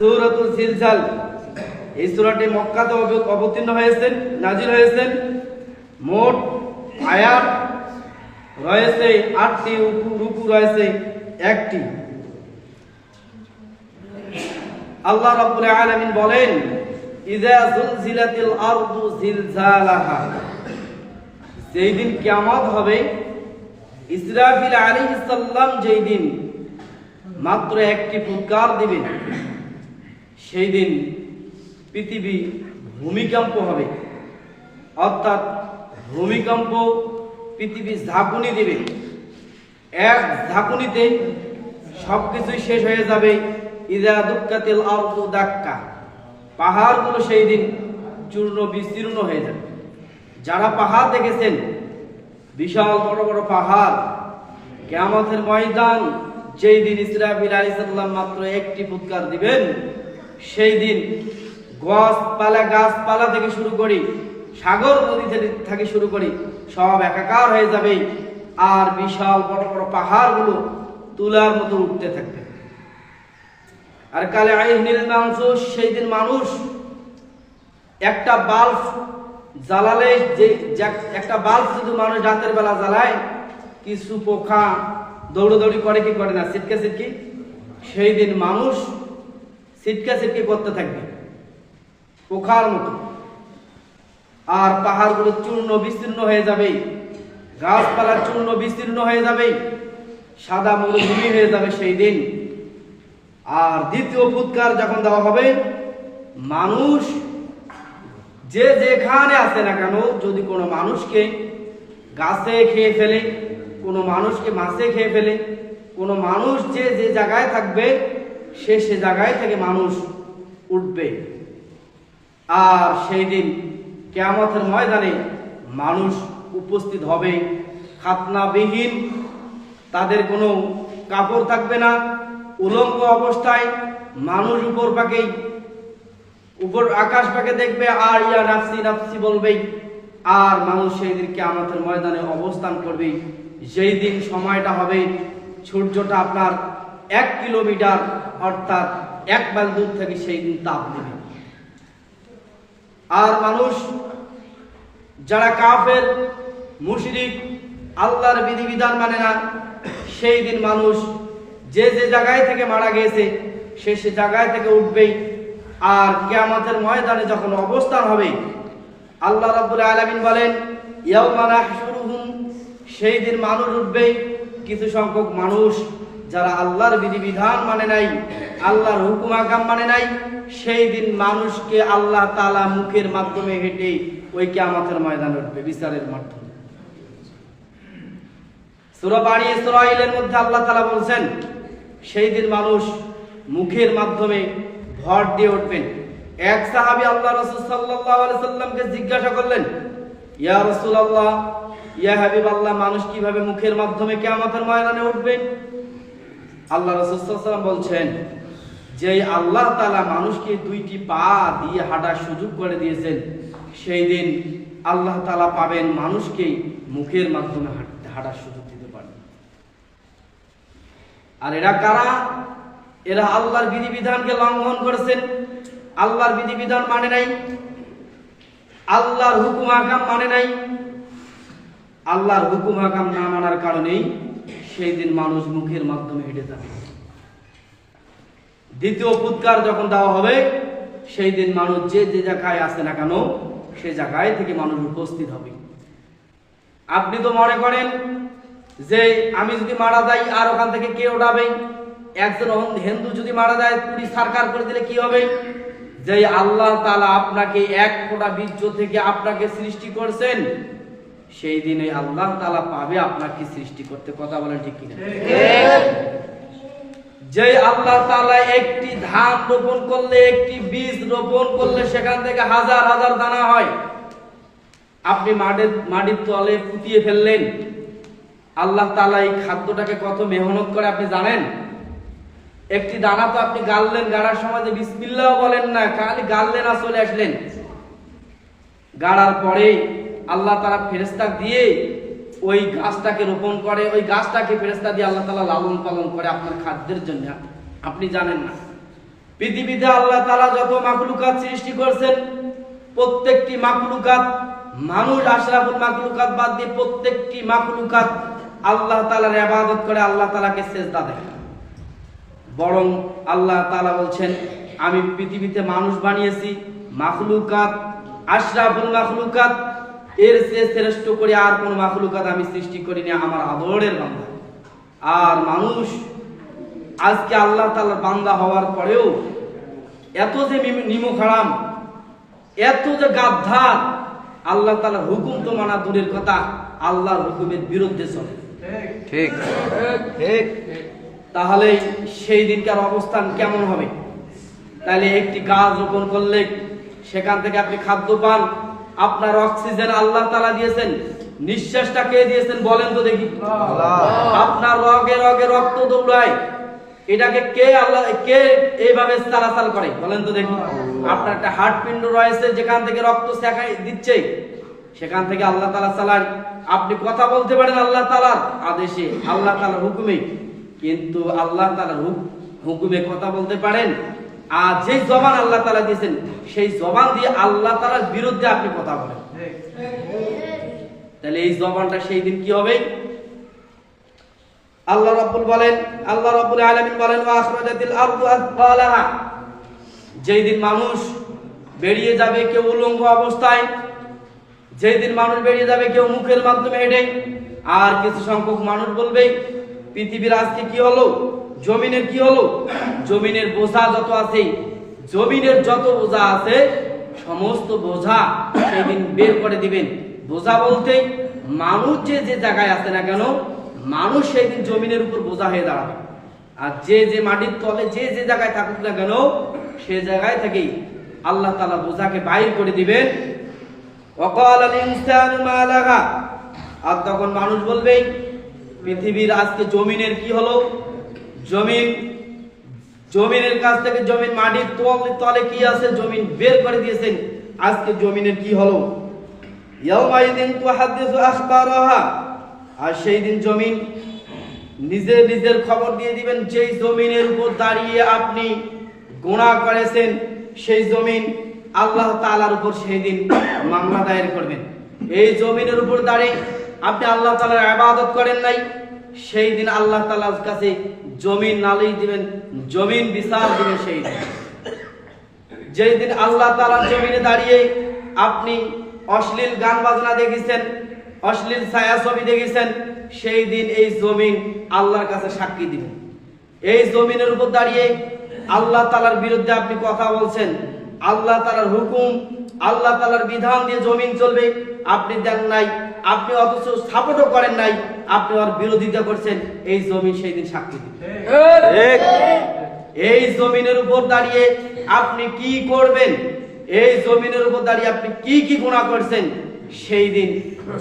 সূরাতুল জিলজাল এই সূরাটি মক্কাতে অবতীর্ণ হয়েছেন, নাজিল হয়েছেন। মোট আয়াত রয়েছে ৮টি, রুকু রয়েছে ১টি। আল্লাহ রাব্বুল আলামিন বলেন, ইযা যুলজিলাতিল আরদু জিলজালাহা, যেই দিন কিয়ামত হবে, ইসরাফিল আলাইহিস সালাম যেই দিন মাত্র একটি ফুৎকার দিবেন, সেই দিন পৃথিবী ভূমিকম্প হবে। অর্থাৎ ভূমিকম্প পৃথিবী ঝাঁকুনি দিবে। এক ঝাঁকুনিতে সবকিছুই শেষ হয়ে যাবে। ইযা দুক্কাতিল আরদু দাক্কা, পাহাড়গুলো সেই দিন চূর্ণ বিস্তীর্ণ হয়ে যাবে। যারা পাহাড় দেখেছেন, বিশাল বড় বড় পাহাড়, কিয়ামতের ময়দান যেই দিন ইসরাফিল আলাইহিস সালাম মাত্র একটি ফুৎকার দিবেন, সেই দিন গাছপালা থেকে শুরু করি, সাগর নদী থেকে শুরু করি, সব একাকার হয়ে যাবে। আর বিশাল বড় বড় পাহাড়গুলো তুলার মতো উঠতে থাকবে। আর কালে আইনিল মানসুস, সেই দিন মানুষ একটা বাল্ব জ্বালালে, যে একটা বাল্ব যদি মানুষ রাতের বেলা জ্বালায়, কিছু পোকা দৌড়দৌড়ি করে কি করে না, ছিটকে ছিটকি, সেই দিন মানুষ ছিটকে ছিটকে করতে থাকবে পোকার মতো। আর পাহাড়গুলো চূর্ণ বিস্তীর্ণ হয়ে যাবে, গাছপালা চূর্ণ বিস্তীর্ণ হয়ে যাবে, সাদা মরুভূমি হয়ে যাবে সেই দিন। আর দ্বিতীয় ফুৎকার যখন দেওয়া হবে, মানুষ যে যেখানে আছে না কেন, যদি কোনো মানুষকে গাছে খেয়ে ফেলে, কোনো মানুষকে মাছে খেয়ে ফেলে, কোনো মানুষ যে যে জায়গায় থাকবে, সে জায়গায় থেকে মানুষ উঠবে। আর সেই দিন কিয়ামতের ময়দানে মানুষ উপস্থিত হবে খাতনাবিহীন, তাদের কোনো কাপড় থাকবে না, উলঙ্গ অবস্থায় মানুষ উপর আকাশ পাকে দেখবে, আর ইয়া নাফসি নাফসি বলবে। আর মানুষ সেই দিন কিয়ামতের ময়দানে অবস্থান করবে। যেই দিন সময়টা হবে, সূর্যটা আপনার ১ কিলোমিটার অর্থাৎ ১ মাইল দূর থেকে সেই দিন তাপ দেবে। আর মানুষ যারা কাফের, মুশরিক, আল্লাহর বিধিবিধান মানে না, সেই দিন মানুষ যে যে জায়গায় থেকে মারা গিয়েছে, সে জায়গায় থেকে উঠবে। আর কিয়ামতের ময়দানে যখন অবস্থান হবে, আল্লাহ রাব্বুল আলামিন বলেন, ইয়াউমা নাহশুরুহুম, সেই দিন মানুষ উঠবে কিছু সংখ্যক মানুষ যারা আল্লাহর বিধিবিধান মানে নাই, আল্লাহর হুকুম আহকাম মানে নাই। সেই দিন মানুষকে আল্লাহ তাআলা মুখের মাধ্যমে হেঁটে ওই কিয়ামতের ময়দানে উঠবে, বিচারের মাধ্যমে। সূরা বানী ইসরাঈলের মধ্যে আল্লাহ তাআলা বলছেন, সেই দিন মানুষ মুখের মাধ্যমে ভর দিয়ে উঠবেন। এক সাহাবী আল্লাহ রাসূল সাল্লাল্লাহু আলাইহি সাল্লামকে জিজ্ঞাসা করলেন, ইয়া রাসূলুল্লাহ, ইয়া হাবিবাল্লাহ, মানুষ কিভাবে মুখের মাধ্যমে কিয়ামতের ময়দানে উঠবে? আল্লাহ রাসূল সাল্লাল্লাহু আলাইহি সাল্লাম বলছেন, যে আল্লাহ তাআলা মানুষকে 2টি পা দিয়ে হাঁটার সুযোগ করে দিয়েছেন, সেই দিন আল্লাহ তাআলা পাবেন মানুষকে মুখের মাধ্যমে হাঁটার সুযোগ দিতে পারেন। আর এরা কারা? এরা আল্লাহর বিধিবিধানকে লঙ্ঘন করেছেন, আল্লাহর বিধিবিধান মানে নাই, আল্লাহর হুকুম আহকাম মানে নাই। আল্লাহর হুকুম আহকাম না মানার কারণেই সেই দিন মানুষ মুখের মাধ্যমে হেঁটে যাবে। দ্বিতীয় ফুৎকার যখন দেওয়া হবে, সেই দিন মানুষ যে যে জায়গায় আছে না কেন, সে জায়গায় থেকে মানুষ উপস্থিত হবে। আপনি তো মনে করেন যে আমি যদি মারা যাই, আর ওখান থেকে কে ওঠাবে? একজন হিন্দু যদি মারা যায়, পুলিশ সরকার করে দিলে কি হবে? যে আল্লাহ তাআলা আপনাকে 1 ফোঁটা বীর্য থেকে আপনাকে সৃষ্টি করছেন, সেই দিনে আল্লাহ তাআলা পাবে আপনাকে সৃষ্টি করতে। কথা বলেন ঠিক কিনা? যে আল্লাহ তাআলা একটি ধান রোপণ করলে, একটি বীজ রোপণ করলে সেখান থেকে হাজার হাজার দানা হয়। আপনি মাটির তলে পুঁতিয়ে ফেললেন, আল্লাহ তাআলা এই খাদ্যটাকে কত মেহনত করে আপনি জানেন? একটি দানা তো আপনি গাললেন, গাড়ার সময় যে বিসমিল্লাহ বলেন না, খালি গাললেন আর চলে আসলেন। গাড়ার পরে আল্লাহ তাআলা ফেরেশতা দিয়ে ওই গাছটাকে রোপণ করে, ওই গাছটাকে ফেরেশতা দিয়ে আল্লাহ তাআলা লালন পালন করে আপনার খাদ্যের জন্য, আপনি জানেন না। পৃথিবীতে আল্লাহ তাআলা যত মাখলুকাত সৃষ্টি করেছেন, প্রত্যেকটি মাখলুকাত, মানুষ আশরাফুল মাখলুকাত বাদ দিয়ে প্রত্যেকটি মাখলুকাত আল্লাহ তাআলার ইবাদত করে, আল্লাহ তাআলাকে সিজদা দেয়। বরং আল্লাহ তাআলা বলছেন, আমি পৃথিবীতে মানুষ বানিয়েছি, মাখলুকাত, আশরাফুল মাখলুকাত, এর চেয়ে শ্রেষ্ঠ করে আর কোন মাখলুকাত আমি সৃষ্টি করিনি, আমার আদরের বান্দা। আর মানুষ আজকে আল্লাহ তাআলার বান্দা হওয়ার পরেও এত যে নিমক হারাম, এত যে গাদ্দার, আল্লাহ তাআলার হুকুম তো মানা দূরের কথা, আল্লাহর হুকুমের বিরুদ্ধে চলে। ঠিক ঠিক। তাহলে সেই দিনকার অবস্থান কেমন হবে? তাহলে একটি গাছ রোপণ করলে সেখান থেকে আপনি খাদ্য পান, আপনার অক্সিজেন আল্লাহ তাআলা দিয়েছেন, নিঃশ্বাসটা কে দিয়েছেন বলেন তো দেখি? আপনার রগে রগে রক্ত দৌড়ায়, এটাকে কে আল্লাহ, কে এইভাবে চলাচল করে বলেন তো দেখি? আপনার একটা হার্টপিণ্ড রয়েছে, যেখান থেকে রক্ত সেখানে দিচ্ছে, সেখান থেকে আল্লাহ তাআলা চালান। আপনি কথা বলতে পারেন আল্লাহ তাআলার আদেশে, আল্লাহ তাআলার হুকুমে, কিন্তু আল্লাহ তাআলার হুকুমে কথা বলতে পারেন। আর যে জবান আল্লাহ তাআলা দিয়েছেন, সেই জবান দিয়ে আল্লাহ তাআলার বিরুদ্ধে আপনি কথা বলেন, তাহলে এই জবানটা সেই দিন কি হবে? আল্লাহ রাব্বুল আলামিন বলেন, ওয়া আখরাজাতিল আরদু আসফালাহা, যেই দিন মানুষ বেরিয়ে যাবে কেউ উলঙ্গ অবস্থায়, যেই দিন মানুষ বেরিয়ে যাবে কেউ মুখের মাধ্যমে হেঁটে, আর কিছু সংখ্যক মানুষ বলবে, পৃথিবীর আজকে কি হলো, জমিনের কি হলো, জমিনের বোঝা যত আছে, জমিনের যত বোঝা আছে সমস্ত বোঝা সেই দিন বের করে দিবেন। বোঝা বলতে মানুষ যে যে জায়গায় আছে না কেন, মানুষ সেই দিন জমিনের উপর বোঝা হয়ে দাঁড়াবে। আর যে যে মাটির তলে যে যে জায়গায় থাকুক না কেন, সে জায়গায় থেকেই আল্লাহ তাআলা বোঝাকে বাইর করে দিবেন। ওয়াকাল আল ইনসানু মা লাহা, আর তখন মানুষ বলবে, পৃথিবীর আজকে জমিনের কি হলো, জমিনের কাছ থেকে জমিন মাটির তলে কি আছে জমিন বের করে দিয়েছেন, আজকে জমিনের কি হলো। ইয়াউমাইদিন তুহাদ্দিসু আখবারাহা, আর সেই দিন জমিন নিজের নিজের খবর দিয়ে দিবেন। যেই জমিনের উপর দাঁড়িয়ে আপনি গুনাহ করেছেন, সেই জমিন আল্লাহ তাআলার উপর সেই দিন মামলা দায়ের করবেন। এই জমিনের উপর দাঁড়িয়ে আপনি আল্লাহ তাআলার ইবাদত করেন নাই, সেই দিন আল্লাহ তাআলার কাছে জমিন নালিশ দিবেন, জমিন বিচার দিবেন। সেই দিন, যেই দিন আল্লাহ তাআলার জমিনে দাঁড়িয়ে আপনি অশ্লীল গান বাজনা দেখেছেন, অশ্লীল ছায়াছবি দেখেছেন, সেই দিন এই জমিন আল্লাহর কাছে সাক্ষী দিবেন। এই জমিনের উপর দাঁড়িয়ে আল্লাহ তাআলার বিরুদ্ধে আপনি কথা বলছেন, আল্লাহ তাআলার হুকুম, আল্লাহ তাআলার বিধান দিয়ে জমিন চলবে, আপনি দেন নাই, আপনি অথচ সাপোর্টও করেন নাই, আপনি ওর বিরোধিতা করছেন, এই জমিন সেই দিন সাক্ষী দিবে। এই জমিনের উপর দাঁড়িয়ে আপনি কি করবেন, এই জমিনের উপর দাঁড়িয়ে আপনি কি কি গুনাহ করছেন, সেই দিন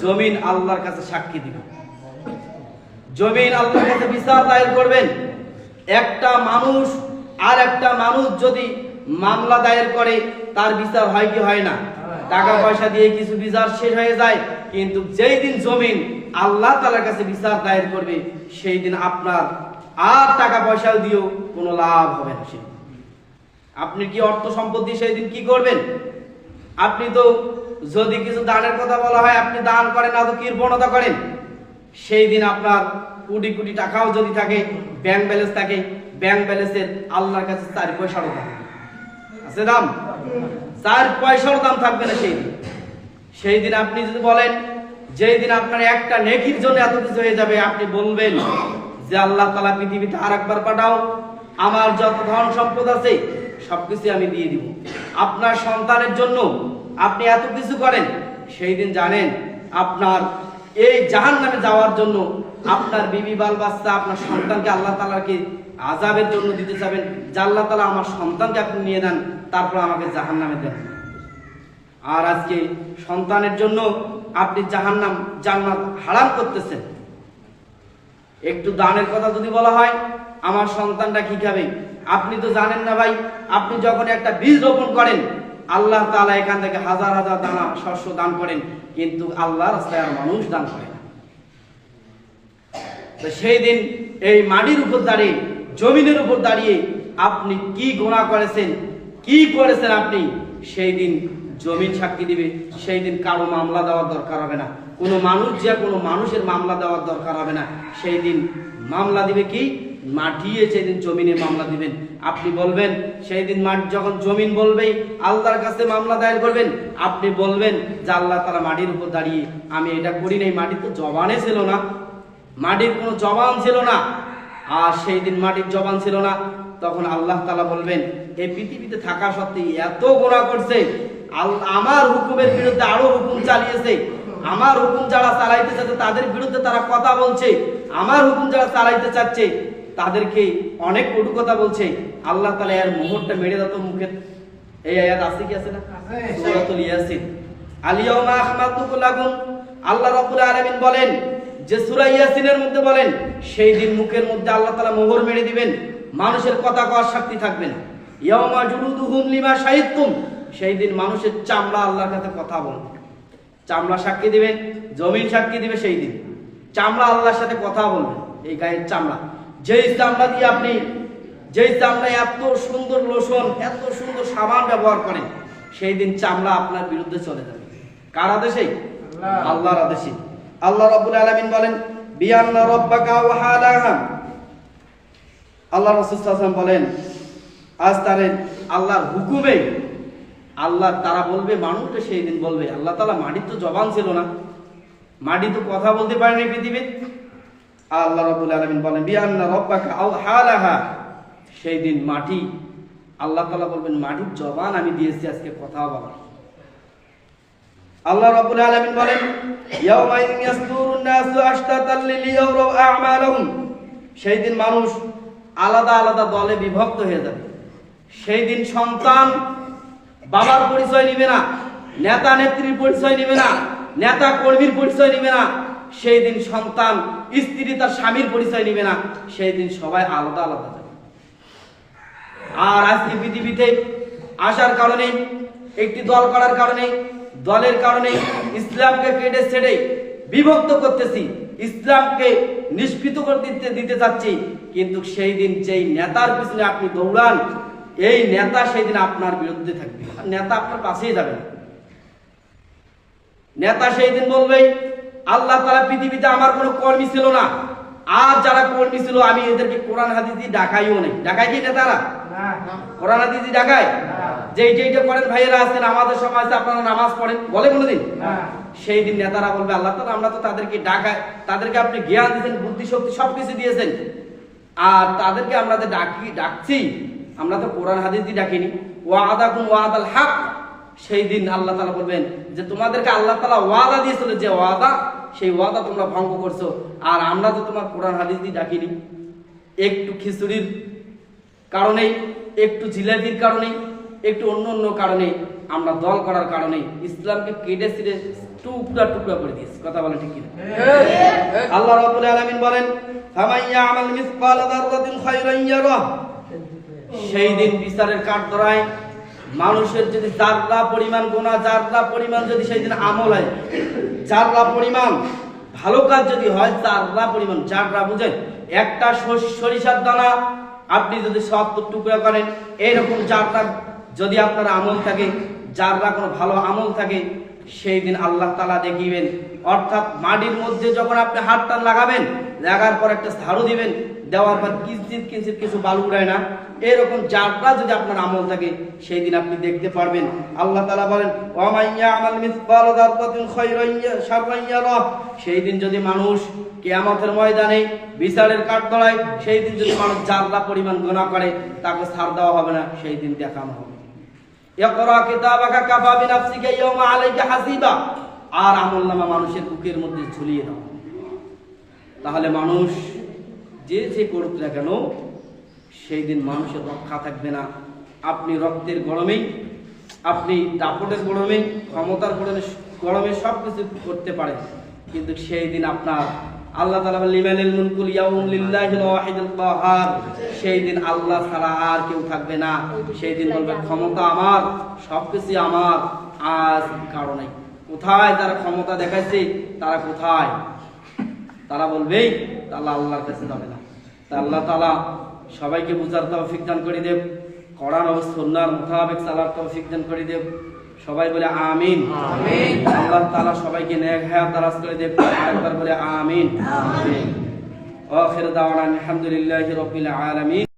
জমিন আল্লাহর কাছে সাক্ষী দিবে। জমিন আল্লাহর কাছে বিচার দায়ের করবেন। একটা মানুষ আর একটা মানুষ যদি মামলা দায়ের করে, তার বিচার হয় কি হয় না? টাকা পয়সা দিয়ে কিছু বিচার শেষ হয়ে যায়, কিন্তু যেই দিন জমিন আল্লাহ তাআলার কাছে বিচার দায়ের করবে, সেই দিন আপনার আর টাকা পয়সা দিয়েও কোনো লাভ হবে না। আপনি কি অর্থ সম্পত্তি সেই দিন কি করবেন? আপনি তো যদি কিছু দানের কথা বলা হয়, আপনি দান করেন না তো কৃপণতা করেন, সেই দিন আপনার কোটি কোটি টাকাও যদি থাকে, ব্যাংক ব্যালেন্স থাকে, ব্যাংক ব্যালেন্সের আল্লাহর কাছে 4 পয়সারও দাম আছে, দাম 4 পয়সারও দাম থাকবে না সেই দিন। সেই দিন আপনি যদি বলেন, যেই দিন আপনার একটা নেকির জন্য এত কিছু হয়ে যাবে, আপনি বলবেন যে আল্লাহ তাআলা পৃথিবীতে আরেকবার পাঠাও, আমার যত ধন সম্পদ আছে সবকিছু আমি দিয়ে দিব। আপনার সন্তানের জন্য আপনি এত কিছু করেন, সেই দিন জানেন আপনার এই জাহান্নামে যাওয়ার জন্য আপনার বিবি বাল বাচ্চা, আপনার সন্তানকে আল্লাহ তাআলাকে আযাবের জন্য দিতে যাবেন, যে আল্লাহ তাআলা আমার সন্তানকে আপনি নিয়ে নেন, তারপর আমাকে জাহান্নামে দেন। আর আজকে সন্তানের জন্য আপনি জাহান্নাম জান্নাত হারাম করতেছেন। একটু দানের কথা যদি বলা হয়, আমার সন্তানটা কি খাবে, আপনি তো জানেন না ভাই। আপনি যখন একটা বীজ রোপণ করেন, আল্লাহ তাআলা এখান থেকে হাজার হাজার দানা শস্য দান করেন, কিন্তু আল্লাহর রাস্তায় আর মানুষ দান করে না। তো সেই দিন এই মাটির উপর দাঁড়িয়ে, জমিনের উপর দাঁড়িয়ে আপনি কি গুনাহ করেছেন, কি করেছেন আপনি, সেই দিন জমিন সাক্ষী দিবে। সেই দিন কারো মামলা দেওয়ার দরকার হবে না, কোনো মানুষ যে কোনো মানুষের মামলা দেওয়ার দরকার হবে না। সেই দিন মামলা দিবে কি, মাটি, সেই দিন জমিনে মামলা দিবেন। আপনি বলবেন সেই দিন মাটি যখন জমিন বলবে আল্লাহর কাছে মামলা দায়ের করবেন, আপনি বলবেন যে আল্লাহ তাআলা মাটির উপর দাঁড়িয়ে আমি এটা করি নাই, মাটি তো জবানে ছিল না, মাটির কোনো জবান ছিল না। আর সেই দিন মাটির জবান ছিল না, তখন আল্লাহ তাআলা বলবেন এই পৃথিবীতে থাকা সত্ত্বেও এত গুনাহ করছে, আমার হুকুমের বিরুদ্ধে আরো হুকুম চালিয়েছে, আমার হুকুম যারা চালাইতে চাচ্ছে তাদের বিরুদ্ধে তারা কথা বলছে, আমার হুকুম যারা চালাইতে চাচ্ছে তাদেরকে অনেক কটু কথা বলছে। আল্লাহ তাআলা এর মোহরটা মেরে দাও তো মুখে। এই আয়াত আছে কি আছে না? সূরাতুল ইয়াসিন। আল-ইয়াওমা আখমালতু লাকুম, আল্লাহ রাব্বুল আলামিন বলেন যে সূরা ইয়াসিনের মধ্যে বলেন সেই দিন মুখের মধ্যে আল্লাহ তাআলা মোহর মেরে দিবেন, মানুষের কথা কওয়ার শক্তি থাকবে না। ইয়াওমা জুলুদুহুম লিমা শাহিদতুম, সেই দিন মানুষের চামড়া আল্লাহর কাছে কথা বলবে, চামড়া সাক্ষী দিবেন, জমিন সাক্ষী দিবে। সেই দিন চামড়া আল্লাহর সাথে কথা বলবে। এই গায়ের চামড়া, যেই চামড়া দিয়ে আপনি, যেই চামড়া এত সুন্দর লোশন, এত সুন্দর সাবান ব্যবহার করেন, সেই দিন চামড়া আপনার বিরুদ্ধে চলে যাবে। কার আদেশে? আল্লাহর আদেশে। আল্লাহ রাব্বুল আলামিন বলেন বিআন্না রাব্বাকা ওয়া হালাহা, আল্লাহ রাসূল সাল্লাল্লাহু আলাইহি ওয়াসাল্লাম বলেন আজ তারে আল্লাহর হুকুমে আল্লাহ তারা বলবে, মানুষটা সেই দিন বলবে আল্লাহ তাআলা মাটির তো জবান ছিল না, মাটি তো কথা বলতে পারেনি পৃথিবীর। আল্লাহ রাব্বুল আলামিন বলেন বিআন্না রাব্বাকা আও হালাহা, সেই দিন মাটি, আল্লাহ তাআলা বলবেন মাটির জবান আমি দিয়েছি আজকে কথা বলার। আল্লাহ রাব্বুল আলামিন বলেন ইয়াউমা ইয়াসদুরুন নাসু আশতাতাল লিয়ারাউ আ'মালাহুম, সেই দিন মানুষ আলাদা আলাদা দলে বিভক্ত হয়ে যাবে। সেই দিন সন্তান বাবার পরিচয় নিবে না, নেতা নেত্রীর পরিচয় নিবে না, নেতা কর্মীর পরিচয় নিবে না। সেই দিন সন্তান স্ত্রী তার স্বামীর পরিচয় নিবে না। সেই দিন সবাই আলাদা আলাদা যাবে। আর আজকে পৃথিবীতে আসার কারণে, একটি দল করার কারণে, দলের কারণে ইসলামকে কেটে ছেড়ে বিভক্ত করতেছি, ইসলামকে নিষ্কৃত করে দিতে চাচ্ছি। কিন্তু সেই দিন যেই নেতার পিছনে আপনি দৌড়ান, এই নেতা সেই দিন আপনার বিরুদ্ধে থাকবে, নেতা আপনার পাশেই যাবে না। নেতা সেই দিন বলবে আল্লাহ তাআলা পৃথিবীতে আমার কোনো কর্মী ছিল না, আর যারা কর্মী ছিল আমি এদেরকে কোরআন হাদিস দিয়ে ডাকাইও নাই। ডাকায় কি নেতারা? কোরআন হাদিস দিয়ে ডাকায়? যেইটা করেন ভাইয়েরা আছেন আমাদের সমাজে, আপনারা নামাজ পড়েন, বলে কোনোদিন? সেই দিন নেতারা বলবে আল্লাহ তাআলা আমরা তো তাদেরকে ডাকায়, তাদেরকে আপনি জ্ঞান দিয়েছেন, বুদ্ধি শক্তি সবকিছু দিয়েছেন, আর তাদেরকে আমরা যে ডাকছি, আমরা তো কোরআন হাদিস দিয়ে ডাকিনি। ওয়াদাকুম ওয়াদাল হক, সেই দিন আল্লাহ তাআলা বলবেন যে তোমাদেরকে আল্লাহ তাআলা ওয়াদা দিয়েছিল, যে ওয়াদা, সেই ওয়াদা তোমরা ভঙ্গ করছো, আর আমরা তো তোমার কোরআন হাদিস দিয়ে ডাকিনি। একটু খিচুড়ির কারণে, একটু জিলাপির কারণে, একটু অন্য অন্য কারণে, আমরা দল করার কারণে ইসলামকে কেটে ছিঁড়ে টুকরা টুকরা করে দিয়েছি। কথা বলেন ঠিক কিনা? আল্লাহ রাব্বুল আলামিন বলেন ফামাইয়া আমাল মিসকাল যাররাতিন খায়রান ইয়ারাহ, সেই দিন বিচারের কাঠগড়ায় মানুষের যদি জাররা পরিমাণ গুনাহ, জাররা পরিমাণ যদি সেই দিন আমল হয়, জাররা পরিমাণ ভালো কাজ যদি হয়, জাররা পরিমাণ, জাররা বুঝেন একটা সরিষার দানা আপনি যদি ৭০ টুকরা করেন, এইরকম জাররা যদি আপনার আমল থাকে, জাররা কোনো ভালো আমল থাকে, সেই দিন আল্লাহ তাআলা দেখিবেন। অর্থাৎ মাটির মধ্যে যখন আপনি হাতটা লাগাবেন, লাগার পর একটা ঝাড়ু দিবেন, দেওয়ার পর কিঞ্চিত কিঞ্চিত কিছু বালু উড়ায় না, এরকম জাররা যদি আপনার আমল থাকে, সেই দিন আপনি দেখতে পারবেন। আল্লাহ তাআলা বলেন ওয়া মাইয়া আমাল মিসকাল যাররাতিন খায়রান শাররান ইয়ারাহ, সেই দিন যদি মানুষ কিয়ামতের ময়দানে বিচারের কাঠগড়ায়, সেই দিন যদি মানুষ জাররা পরিমাণ গুনাহ করে, তাকে ছাড় দেওয়া হবে না, সেই দিন দেখানো হবে। ইকরা কিতাবাকা কাফা বিনাফসিকা ইয়াওমা আলাইকা হাসিবা, আর আমলনামা মানুষের বুকের মধ্যে ঝুলিয়ে দাও। তাহলে মানুষ যে করুক না কেন, সেই দিন মানুষের রক্ষা থাকবে না। আপনি রক্তের গরমে, আপনি দাপটের গরমে, ক্ষমতার গরমে সবকিছু করতে পারেন, কিন্তু সেই দিন আপনার আল্লাহ তাআলা লিমানিল মুলকুল ইয়াউম লিল্লাহিল ওয়াহিদুল কাহার, সেই দিন আল্লাহ ছাড়া আর কেউ থাকবে না। সেই দিন বলবে ক্ষমতা আমার, সবকিছু আমার, আজ কারো নাই। কোথায় তারা ক্ষমতা দেখাইছে, তারা কোথায়? তারা বলবেই আল্লাহর কাছে যাবে না। তা আল্লাহ তাআলা সবাইকে বুঝার তৌফিক দান করে দেব, কোরআন ও সুন্নাহর মোতাবেক চলার তৌফিক দান করে দেব। সবাই বলে আমিন। আমিন। আল্লাহ তাআলা সবাইকে নেক হায়াত দারাজ করে দেব। একবার বলে আমিন। আখির দাওয়ানা আলহামদুলিল্লাহি রাব্বিল আলামিন।